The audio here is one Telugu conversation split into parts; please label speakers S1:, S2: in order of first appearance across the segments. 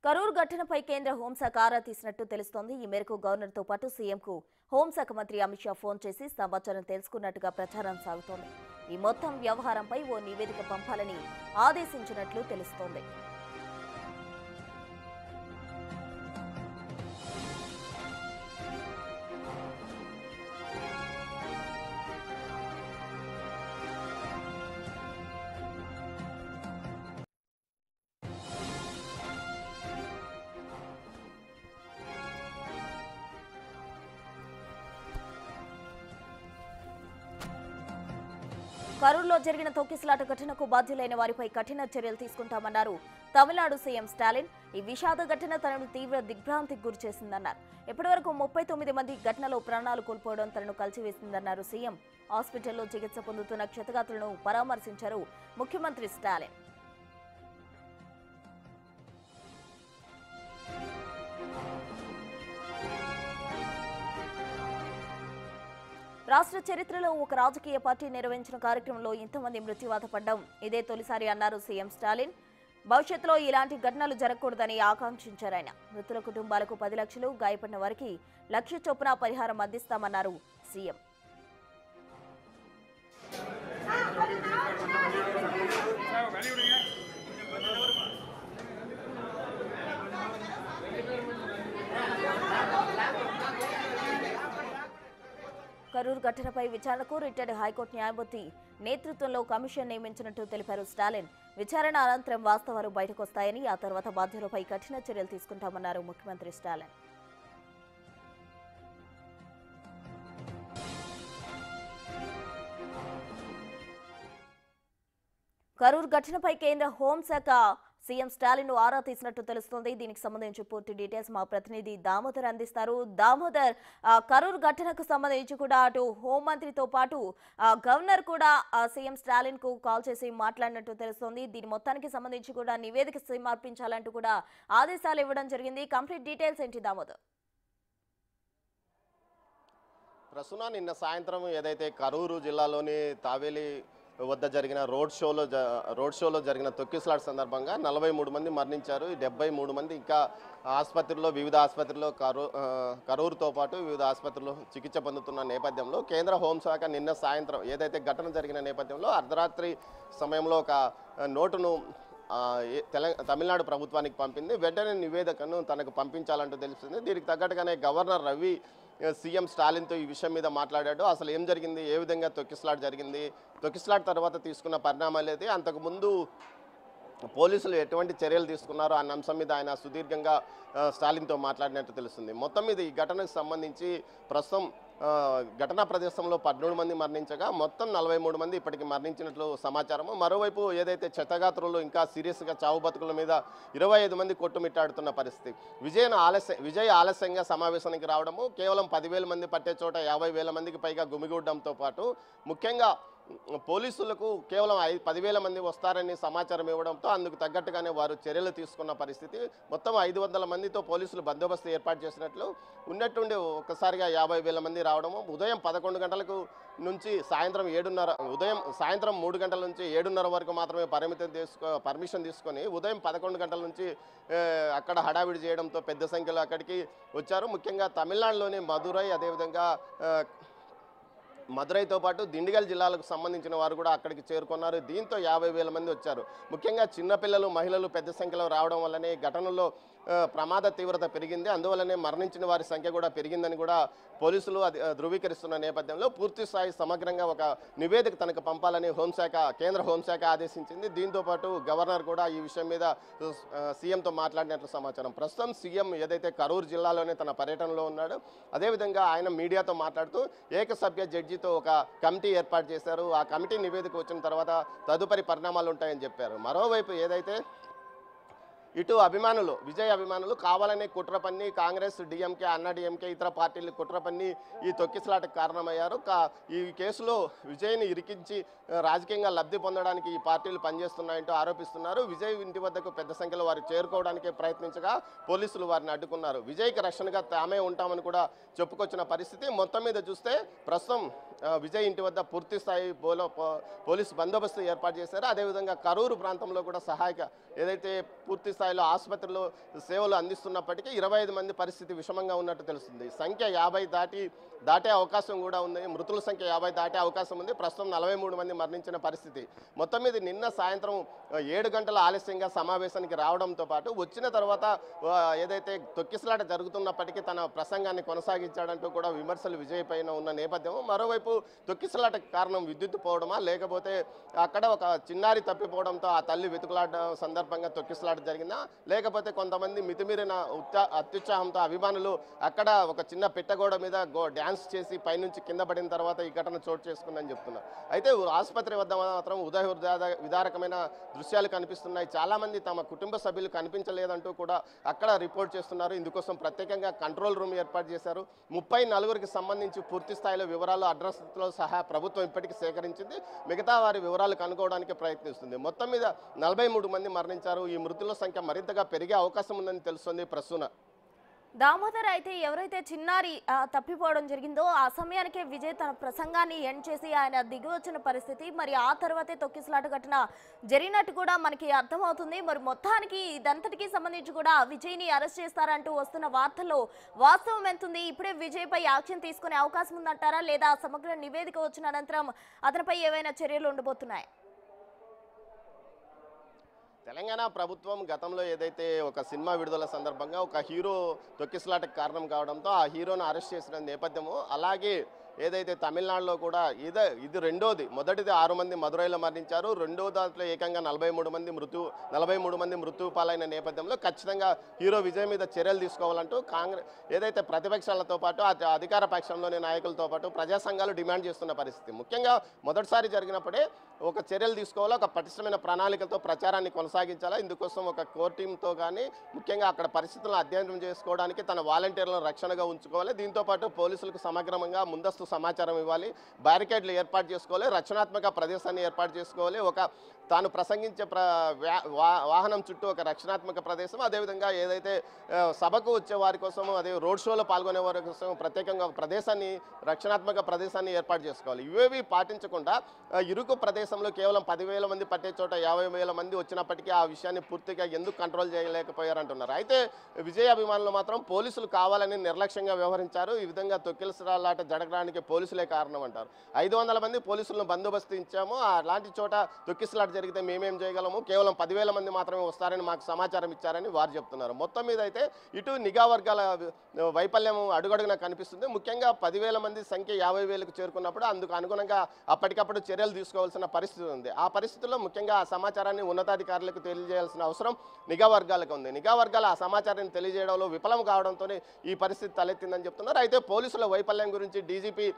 S1: కరూరు ఘటనపై కేంద్ర హోంశాఖ ఆరా తీసినట్టు తెలుస్తోంది. ఈ మేరకు గవర్నర్తో పాటు సీఎంకు హోంశాఖ మంత్రి అమిత్ షా ఫోన్ చేసి సమాచారం తెలుసుకున్నట్టుగా ప్రచారం సాగుతోంది. ఈ మొత్తం వ్యవహారంపై ఓ నివేదిక పంపాలని ఆదేశించినట్లు తెలుస్తోంది. కరూరులో జరిగిన తొక్కిసలాట ఘటనకు బాధ్యులైన వారిపై కఠిన చర్యలు తీసుకుంటామన్నారు తమిళనాడు సీఎం స్టాలిన్. ఈ విషాద ఘటన తనను తీవ్ర దిగ్భ్రాంతికి గురిచేసిందన్నారు. ఇప్పటివరకు 39 మంది ఘటనలో ప్రాణాలు కోల్పోవడం తనను కలిసివేసిందన్నారు సీఎం. హాస్పిటల్లో చికిత్స పొందుతున్న క్షతగాత్రులను పరామర్శించారు ముఖ్యమంత్రి స్టాలిన్. రాష్ట్ర చరిత్రలో ఒక రాజకీయ పార్టీ నిర్వహించిన కార్యక్రమంలో ఇంతమంది మృత్యువాత పడ్డం ఇదే తొలిసారి అన్నారు సీఎం స్టాలిన్. భవిష్యత్తులో ఇలాంటి ఘటనలు జరగకూడదని ఆకాంక్షించారు ఆయన. మృతుల కుటుంబాలకు 10 లక్షలు, గాయపడిన వారికి 1 లక్ష చొప్పున పరిహారం అందిస్తామన్నారు సీఎం. కరూరు ఘటనపై విచారణకు రిటైర్డ్ హైకోర్టు న్యాయమూర్తి నేతృత్వంలో కమిషన్ నియమించినట్టు తెలిపారు స్టాలిన్. విచారణ అనంతరం వాస్తవాలు బయటకొస్తాయని, ఆ తర్వాత బాధ్యులపై కఠిన చర్యలు తీసుకుంటామన్నారు ముఖ్యమంత్రి స్టాలిన్. కరూరు ఘటనపై కేంద్ర హోంశాఖ సీఎం స్టాలిన్ ఆరా తీసినట్టు తెలుస్తోంది. దీనికి సంబంధించి పూర్తి డీటెయిల్స్ మా ప్రతినిధి దామోదర్ అందిస్తారు. దామోదర్, కరూరు ఘటనకు సంబంధించి కూడా అటు హోంమంత్రితో పాటు గవర్నర్ కూడా సీఎం స్టాలిన్ కు కాల్ చేసి మాట్లాడినట్టు తెలుస్తోంది. దీని మొత్తానికి సంబంధించి కూడా నివేదిక సమర్పించాలంటూ కూడా ఆదేశాలు ఇవ్వడం జరిగింది. కంప్లీట్ డీటెయిల్స్ ఏంటి దామోదర్?
S2: ప్రస్తుతం నిన్న సాయంత్రం ఏదైతే కరూరు జిల్లాలోని తావేలి వద్ద జరిగిన రోడ్ షోలో జరిగిన తొక్కిసలాట సందర్భంగా 43 మంది మరణించారు. 73 మంది ఇంకా వివిధ ఆసుపత్రుల్లో కరూరుతో పాటు వివిధ ఆసుపత్రుల్లో చికిత్స పొందుతున్న నేపథ్యంలో కేంద్ర హోంశాఖ నిన్న సాయంత్రం ఏదైతే ఘటన జరిగిన నేపథ్యంలో అర్ధరాత్రి సమయంలో ఒక నోటును తమిళనాడు ప్రభుత్వానికి పంపింది. వెంటనే నివేదికను తనకు పంపించాలంటూ తెలిసింది. దీనికి తగ్గట్టుగానే గవర్నర్ రవి సీఎం స్టాలిన్తో ఈ విషయం మీద మాట్లాడాడు. అసలు ఏం జరిగింది, ఏ విధంగా తొక్కిసలాట జరిగింది, తొక్కిసలాట తర్వాత తీసుకున్న పరిణామాలు ఏది, అంతకుముందు పోలీసులు ఎటువంటి చర్యలు తీసుకున్నారో అన్న అంశం మీద ఆయన సుదీర్ఘంగా స్టాలిన్తో మాట్లాడినట్టు తెలుస్తుంది. మొత్తం మీద ఈ ఘటనకు సంబంధించి ప్రస్తుతం ఘటనా ప్రదేశంలో 13 మంది మరణించగా మొత్తం 43 మంది ఇప్పటికి మరణించినట్లు సమాచారము. మరోవైపు ఏదైతే క్షతగాత్రులు ఇంకా సీరియస్గా చావు బతుకుల మీద 25 మంది కొట్టుమిట్టాడుతున్న పరిస్థితి. విజయ్ ఆలస్యంగా సమావేశానికి రావడము, కేవలం 10,000 మంది పట్టే చోట 50,000 మందికి పైగా గుమిగూడడంతో పాటు ముఖ్యంగా పోలీసులకు కేవలం 10,000 మంది వస్తారని సమాచారం ఇవ్వడంతో అందుకు తగ్గట్టుగానే వారు చర్యలు తీసుకున్న పరిస్థితి. మొత్తం 500 మందితో పోలీసులు బందోబస్తు ఏర్పాటు చేసినట్లు ఉన్నట్టుండి ఒక్కసారిగా 50,000 మంది రావడము, ఉదయం 11 గంటలకు నుంచి సాయంత్రం 3 గంటల నుంచి 7:30 వరకు మాత్రమే పర్మిషన్ తీసుకొని ఉదయం 11 గంటల నుంచి అక్కడ హడావిడి చేయడంతో పెద్ద సంఖ్యలో అక్కడికి వచ్చారు. ముఖ్యంగా తమిళనాడులోని మదురైతో పాటు దిండిగల్ జిల్లాలకు సంబంధించిన వారు కూడా అక్కడికి చేరుకున్నారు. దీంతో 50,000 మంది వచ్చారు. ముఖ్యంగా చిన్నపిల్లలు, మహిళలు పెద్ద సంఖ్యలో రావడం వల్లనే ఘటనలో ప్రమాద తీవ్రత పెరిగింది. అందువల్లనే మరణించిన వారి సంఖ్య కూడా పెరిగిందని కూడా పోలీసులు ధృవీకరిస్తున్న నేపథ్యంలో పూర్తి స్థాయి సమగ్రంగా ఒక నివేదిక తనకు పంపాలని కేంద్ర హోంశాఖ ఆదేశించింది. దీంతో పాటు గవర్నర్ కూడా ఈ విషయం మీద సీఎంతో మాట్లాడినట్లు సమాచారం. ప్రస్తుతం సీఎం ఏదైతే కరూరు జిల్లాలోనే తన పర్యటనలో ఉన్నాడో అదేవిధంగా ఆయన మీడియాతో మాట్లాడుతూ ఏకసభ్య జడ్జితో ఒక కమిటీ ఏర్పాటు చేశారు. ఆ కమిటీ నివేదిక వచ్చిన తర్వాత తదుపరి పరిణామాలు ఉంటాయని చెప్పారు. మరోవైపు ఏదైతే ఇటు విజయ్ అభిమానులు కావాలనే కుట్ర పన్ని కాంగ్రెస్, డిఎంకే, అన్నా డిఎంకే ఇతర పార్టీలు కుట్ర పన్ని ఈ తొక్కిసలాటకు కారణమయ్యారు. ఈ కేసులో విజయ్ని ఇరికించి రాజకీయంగా లబ్ధి పొందడానికి ఈ పార్టీలు పనిచేస్తున్నాయంటూ ఆరోపిస్తున్నారు. విజయ్ ఇంటి వద్దకు పెద్ద సంఖ్యలో వారు చేరుకోవడానికి ప్రయత్నించగా పోలీసులు వారిని అడ్డుకున్నారు. విజయ్కి రక్షణగా తామే ఉంటామని కూడా చెప్పుకొచ్చిన పరిస్థితి. మొత్తం మీద చూస్తే ప్రస్తుతం విజయ్ ఇంటి వద్ద పూర్తి స్థాయి పోలీసు బందోబస్తు ఏర్పాటు చేశారు. అదేవిధంగా కరూరు ప్రాంతంలో కూడా సహాయక ఏదైతే పూర్తి స్థాయిలో ఆసుపత్రిలో సేవలు అందిస్తున్నప్పటికీ 25 మంది పరిస్థితి విషమంగా ఉన్నట్టు తెలుస్తుంది. సంఖ్య 50 దాటే అవకాశం కూడా ఉంది. మృతుల సంఖ్య 50 దాటే అవకాశం ఉంది. ప్రస్తుతం 43 మంది మరణించిన పరిస్థితి. మొత్తం మీద నిన్న సాయంత్రం 7 గంటల ఆలస్యంగా సమావేశానికి రావడంతో పాటు వచ్చిన తర్వాత ఏదైతే తొక్కిసలాట జరుగుతున్నప్పటికీ తన ప్రసంగాన్ని కొనసాగించాడంటూ కూడా విమర్శలు విజయ్ పైన ఉన్న నేపథ్యం. మరోవైపు తొక్కిసలాట కారణం విద్యుత్ పోవడమా లేకపోతే అక్కడ ఒక చిన్నారి తప్పిపోవడంతో ఆ తల్లి వెతుకులాట సందర్భంగా తొక్కిసలాట జరిగిందా లేకపోతే కొంతమంది మితిమీరిన అత్యుత్సాహంతో అభిమానులు అక్కడ ఒక చిన్న పెట్టగోడ మీద డ్యాన్స్ చేసి పైనుంచి కింద పడిన తర్వాత ఈ ఘటన చోటు చేసుకుందని చెప్తున్నారు. అయితే ఆసుపత్రి వద్ద మాత్రం విదారకమైన దృశ్యాలు కనిపిస్తున్నాయి. చాలామంది తమ కుటుంబ సభ్యులు కనిపించలేదంటూ కూడా అక్కడ రిపోర్ట్ చేస్తున్నారు. ఇందుకోసం ప్రత్యేకంగా కంట్రోల్ రూమ్ ఏర్పాటు చేశారు. 34కి సంబంధించి పూర్తి స్థాయిలో వివరాలు అడ్రస్తో సహా ప్రభుత్వం ఇప్పటికీ సేకరించింది. మిగతా వారి వివరాలు కనుగొనడానికి ప్రయత్నిస్తుంది. మొత్తం మీద 43 మంది మరణించారు. ఈ మృతుల సంఖ్య మరింతగా పెరిగే అవకాశం ఉందని తెలుస్తుంది ప్రస్తున.
S1: దామోదర్, అయితే ఎవరైతే చిన్నారి తప్పిపోవడం జరిగిందో ఆ సమయానికే విజయ్ తన ప్రసంగాన్ని ఎండ్ చేసి ఆయన దిగి వచ్చిన పరిస్థితి, మరి ఆ తర్వాతే తొక్కిసలాట ఘటన జరిగినట్టు కూడా మనకి అర్థమవుతుంది. మరి మొత్తానికి ఇదంతటికి సంబంధించి కూడా విజయ్ని అరెస్ట్ చేస్తారంటూ వస్తున్న వార్తల్లో వాస్తవం ఎంతుంది? ఇప్పుడే విజయ్ పై యాక్షన్ తీసుకునే అవకాశం ఉందంటారా లేదా సమగ్ర నివేదిక వచ్చిన అనంతరం అతనిపై ఏవైనా చర్యలు ఉండబోతున్నాయి?
S2: తెలంగాణ ప్రభుత్వం గతంలో ఏదైతే ఒక సినిమా విడుదల సందర్భంగా ఒక హీరో తొక్కిసలాటకు కారణం కావడంతో ఆ హీరోను అరెస్ట్ చేసిన నేపథ్యము, అలాగే ఏదైతే తమిళనాడులో కూడా ఇది రెండోది. మొదటిది 6 మంది మదురైలో మరణించారు. రెండో దాంట్లో ఏకంగా 43 మంది మృత్యు పాలైన నేపథ్యంలో ఖచ్చితంగా హీరో విజయ్ మీద చర్యలు తీసుకోవాలంటూ ఏదైతే ప్రతిపక్షాలతో పాటు అధికార పక్షంలోని నాయకులతో పాటు ప్రజా సంఘాలు డిమాండ్ చేస్తున్న పరిస్థితి. ముఖ్యంగా మొదటిసారి జరిగినప్పుడే ఒక చర్యలు తీసుకోవాలా, ఒక పటిష్టమైన ప్రణాళికతో ప్రచారాన్ని కొనసాగించాలా. ఇందుకోసం ఒక కోర్ టీంతో కానీ ముఖ్యంగా అక్కడ పరిస్థితులను అధ్యయనం చేసుకోవడానికి తన వాలంటీర్లను రక్షణగా ఉంచుకోవాలి. దీంతోపాటు పోలీసులకు సమగ్రంగా ముందస్తు సమాచారం ఇవ్వాలి, బ్యారికేడ్లు ఏర్పాటు చేసుకోవాలి, రక్షణాత్మక ప్రదేశాన్ని ఏర్పాటు చేసుకోవాలి. తాను ప్రసంగించే వాహనం చుట్టూ ఒక రక్షణాత్మక ప్రదేశం, అదేవిధంగా ఏదైతే సభకు వచ్చే వారి కోసం అదే రోడ్ షోలో పాల్గొనే వారి కోసం ప్రత్యేకంగా ఒక ప్రదేశాన్ని రక్షణాత్మక ప్రదేశాన్ని ఏర్పాటు చేసుకోవాలి. ఇవేవి పాటించకుండా ఇరుకు ప్రదేశంలో కేవలం 10,000 మంది పట్టే చోట 50,000 మంది వచ్చినప్పటికీ ఆ విషయాన్ని పూర్తిగా ఎందుకు కంట్రోల్ చేయలేకపోయారంటున్నారు. అయితే విజయ్ అభిమానులు మాత్రం పోలీసులు కావాలని నిర్లక్ష్యంగా వ్యవహరించారు. ఈ విధంగా తొక్కిసలాట జరగడానికి పోలీసులే కారణం అంటారు. 500 మంది పోలీసులను బందోబస్తు ఇచ్చాము, అలాంటి చోట తొక్కిసలాట జరిగితే మేమేం చేయగలము, కేవలం 10,000 మంది మాత్రమే వస్తారని మాకు సమాచారం ఇచ్చారని వారు చెప్తున్నారు. మొత్తం మీద అయితే ఇటు నిఘా వర్గాల వైఫల్యం అడుగడుగునా కనిపిస్తుంది. ముఖ్యంగా 10,000 మంది సంఖ్య 50,000కు చేరుకున్నప్పుడు అందుకు అనుగుణంగా అప్పటికప్పుడు చర్యలు తీసుకోవాల్సిన పరిస్థితి ఉంది. ఆ పరిస్థితుల్లో ముఖ్యంగా ఆ సమాచారాన్ని ఉన్నతాధికారులకు తెలియజేయాల్సిన అవసరం నిఘా వర్గాలకు ఉంది. నిఘా వర్గాలు ఆ సమాచారాన్ని తెలియజేయడంలో విఫలం కావడంతోనే ఈ పరిస్థితి తలెత్తిందని చెప్తున్నారు. అయితే పోలీసుల వైఫల్యం గురించి డీజీపీ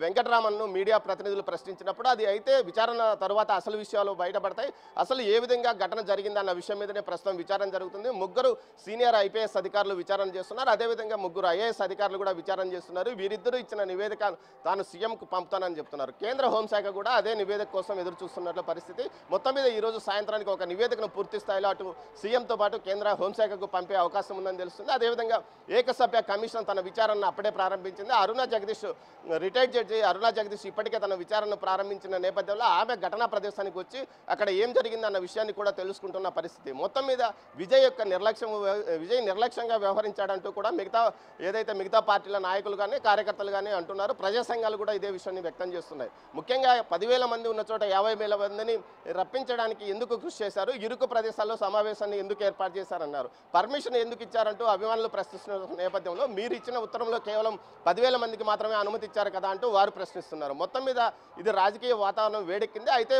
S2: వెంకటరామన్ను మీడియా ప్రతినిధులు ప్రశ్నించినప్పుడు అది అయితే విచారణ తర్వాత అసలు విషయాలు బయటపడతాయి, అసలు ఏ విధంగా ఘటన జరిగిందన్న విషయం మీదనే ప్రస్తుతం విచారణ జరుగుతుంది. 3 సీనియర్ ఐపీఎస్ అధికారులు విచారణ చేస్తున్నారు, అదేవిధంగా 3 ఐఏఎస్ అధికారులు కూడా విచారణ చేస్తున్నారు. వీరిద్దరూ ఇచ్చిన నివేదిక తాను సీఎంకు పంపుతానని చెప్తున్నారు. కేంద్ర హోంశాఖ కూడా అదే నివేదిక కోసం ఎదురు చూస్తున్నట్లు పరిస్థితి. మొత్తం మీద ఈరోజు సాయంత్రానికి ఒక నివేదికను పూర్తి స్థాయిలో అటు సీఎంతో పాటు కేంద్ర హోంశాఖకు పంపే అవకాశం ఉందని తెలుస్తుంది. అదేవిధంగా ఏకసభ్య కమిషన్ తన విచారణను అప్పుడే ప్రారంభించింది. అరుణ జగదీష్ రిటైర్డ్ జడ్జి అరుణ జగదీష్ ఇప్పటికే తన విచారణను ప్రారంభించిన నేపథ్యంలో ఆమె ఘటనా ప్రదేశానికి వచ్చి అక్కడ ఏం జరిగిందన్న విషయాన్ని కూడా తెలుసుకుంటున్న పరిస్థితి. మొత్తం మీద విజయ్ నిర్లక్ష్యంగా వ్యవహరించాడంటూ కూడా మిగతా పార్టీల నాయకులు కానీ కార్యకర్తలు కానీ అంటున్నారు. ప్రజా సంఘాలు కూడా ఇదే విషయాన్ని వ్యక్తం చేస్తున్నాయి. ముఖ్యంగా 10,000 మంది ఉన్న చోట 50,000 మందిని రప్పించడానికి ఎందుకు కృషి చేశారు, ఇరుకు ప్రదేశాల్లో సమావేశాన్ని ఎందుకు ఏర్పాటు చేశారన్నారు, పర్మిషన్ ఎందుకు ఇచ్చారంటూ అభిమానులు ప్రశ్నిస్తున్న నేపథ్యంలో మీరు ఇచ్చిన ఉత్తరంలో కేవలం 10,000 మందికి మాత్రమే అనుమతి ఇచ్చారు కదా అంటూ వారు ప్రశ్నిస్తున్నారు. మొత్తం మీద ఇది రాజకీయ వాతావరణం వేడెక్కింది. అయితే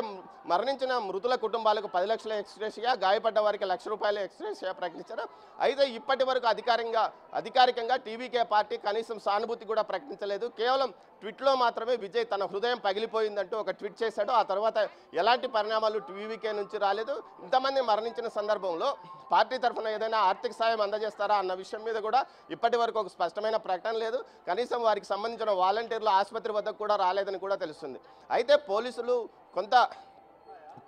S2: మరణించిన మృతుల కుటుంబాలకు 10 లక్షల ఎక్స్గ్రేషియా, గాయపడ్డ వారికి ₹1,00,000 ఎక్స్గ్రేషియా ప్రకటించారు. అయితే ఇప్పటి వరకు అధికారికంగా టీవీకే పార్టీ కనీసం సానుభూతి కూడా ప్రకటించలేదు. కేవలం ట్వీట్లో మాత్రమే విజయ్ తన హృదయం పగిలిపోయిందంటూ ఒక ట్వీట్ చేశాడు. ఆ తర్వాత ఎలాంటి పరిణామాలు టీవీకే నుంచి రాలేదు. ఇంతమంది మరణించిన సందర్భంలో పార్టీ తరఫున ఏదైనా ఆర్థిక సాయం అందజేస్తారా అన్న విషయం మీద కూడా ఇప్పటి వరకు ఒక స్పష్టమైన ప్రకటన లేదు. కనీసం వారికి సంబంధించిన వాలంటీర్లు ఆసుపత్రి వద్దకు కూడా రాలేదని కూడా తెలుస్తుంది. అయితే పోలీసులు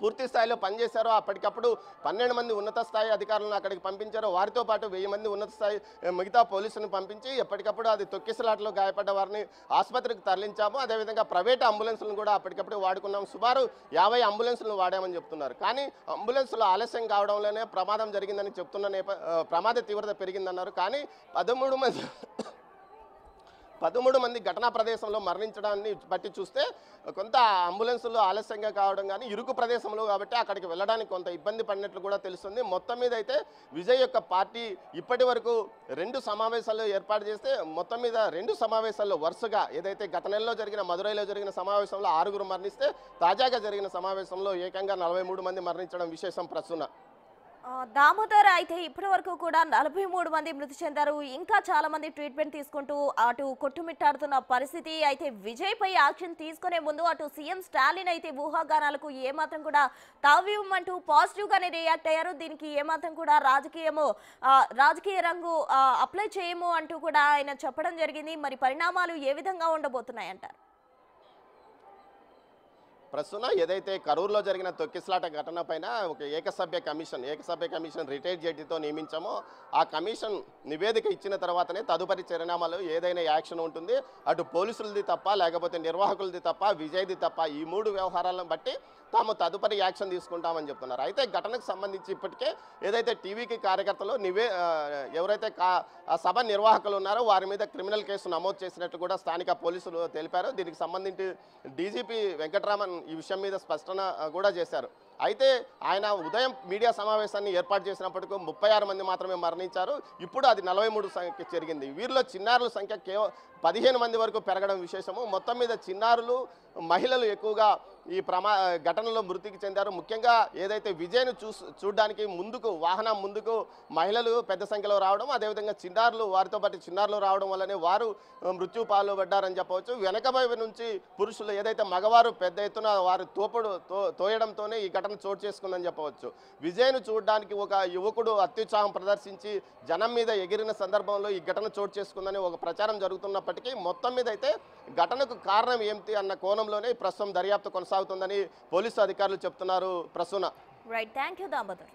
S2: పూర్తి స్థాయిలో పనిచేశారో అప్పటికప్పుడు 12 మంది ఉన్నత స్థాయి అధికారులను అక్కడికి పంపించారో వారితో పాటు 1000 మంది ఉన్నత స్థాయి మిగతా పోలీసులను పంపించి ఎప్పటికప్పుడు అది తొక్కిసలాటలో గాయపడ్డ వారిని ఆసుపత్రికి తరలించాము. అదేవిధంగా ప్రైవేట్ అంబులెన్స్లను కూడా అప్పటికప్పుడు వాడుకున్నాం. సుమారు 50 అంబులెన్స్లను వాడామని చెప్తున్నారు. కానీ అంబులెన్స్లో ఆలస్యం కావడంలోనే ప్రమాదం జరిగిందని చెప్తున్న ప్రమాద తీవ్రత పెరిగిందన్నారు. కానీ 13 మంది ఘటనా ప్రదేశంలో మరణించడాన్ని బట్టి చూస్తే కొంత అంబులెన్సులు ఆలస్యంగా కావడం కానీ ఇరుకు ప్రదేశంలో కాబట్టి అక్కడికి వెళ్ళడానికి కొంత ఇబ్బంది పడినట్లు కూడా తెలుస్తుంది. మొత్తం మీద అయితే విజయ్ యొక్క పార్టీ ఇప్పటి వరకు 2 సమావేశాలు ఏర్పాటు చేస్తే మొత్తం మీద 2 సమావేశాల్లో వరుసగా ఏదైతే గత నెలలో జరిగిన మదురైలో జరిగిన సమావేశంలో 6 మరణిస్తే తాజాగా జరిగిన సమావేశంలో ఏకంగా 43 మంది మరణించడం విశేషం ప్రస్తుతం.
S1: దామోదర్, అయితే ఇప్పటి వరకు కూడా 43 మంది మృతి చెందారు. ఇంకా చాలా మంది ట్రీట్మెంట్ తీసుకుంటూ అటు కొట్టుమిట్టాడుతున్న పరిస్థితి. అయితే విజయ్ పై యాక్షన్ తీసుకునే ముందు అటు సీఎం స్టాలిన్ అయితే ఊహాగానాలకు ఏమాత్రం కూడా తావివ్వమంటూ పాజిటివ్ గానే రియాక్ట్ అయ్యారు. దీనికి ఏమాత్రం కూడా రాజకీయ రంగు అప్లై చేయము అంటూ కూడా ఆయన చెప్పడం జరిగింది. మరి పరిణామాలు ఏ విధంగా ఉండబోతున్నాయంటారు?
S2: ప్రస్తుతం ఏదైతే కరూరులో జరిగిన తొక్కిసలాట ఘటన పైన ఒక ఏకసభ్య కమిషన్ రిటైర్డ్ జడ్జితో నియమించామో ఆ కమిషన్ నివేదిక ఇచ్చిన తర్వాతనే తదుపరి పరిణామాలు ఏదైనా యాక్షన్ ఉంటుంది. అటు పోలీసులది తప్ప లేకపోతే నిర్వాహకులది తప్ప విజయ్ది తప్ప ఈ 3 వ్యవహారాలను బట్టి తాము తదుపరి యాక్షన్ తీసుకుంటామని చెప్తున్నారు. అయితే ఘటనకు సంబంధించి ఇప్పటికే ఏదైతే టీవీకి కార్యకర్తలు ఎవరైతే ఆ సభ నిర్వాహకులు ఉన్నారో వారి మీద క్రిమినల్ కేసు నమోదు చేసినట్టు కూడా స్థానిక పోలీసులు తెలిపారు. దీనికి సంబంధించి డీజీపీ వెంకటరామన్ ఈ విషయం మీద స్పష్టన కూడా చేశారు. అయితే ఆయన ఉదయం మీడియా సమావేశాన్ని ఏర్పాటు చేసినప్పటికీ 36 మంది మాత్రమే మరణించారు. ఇప్పుడు అది 43 సంఖ్య జరిగింది. వీరిలో చిన్నారుల సంఖ్య కేవలం 15 మంది వరకు పెరగడం విశేషము. మొత్తం మీద చిన్నారులు మహిళలు ఎక్కువగా ఈ ఘటనలో మృతికి చెందారు. ముఖ్యంగా ఏదైతే విజయ్ను చూడడానికి వాహనం ముందుకు మహిళలు పెద్ద సంఖ్యలో రావడం, అదేవిధంగా వారితో పాటు చిన్నారులు రావడం వల్లనే వారు మృత్యు పాల్పడ్డారని చెప్పవచ్చు. వెనక వైపు నుంచి పురుషులు ఏదైతే మగవారు పెద్ద ఎత్తున వారు తోయడంతోనే ఈ ఘటన చోటు చేసుకుందని చెప్పవచ్చు. విజయ్ను చూడడానికి ఒక యువకుడు అత్యుత్సాహం ప్రదర్శించి జనం మీద ఎగిరిన సందర్భంలో ఈ ఘటన చోటు చేసుకుందని ఒక ప్రచారం జరుగుతున్నప్పటికీ మొత్తం మీద అయితే ఘటనకు కారణం ఏమిటి అన్న కోణంలోనే ప్రస్తుతం దర్యాప్తు కొనసాగుతుందని పోలీసు అధికారులు చెప్తున్నారు. ప్రసూన.
S1: Right, thank you Damodar.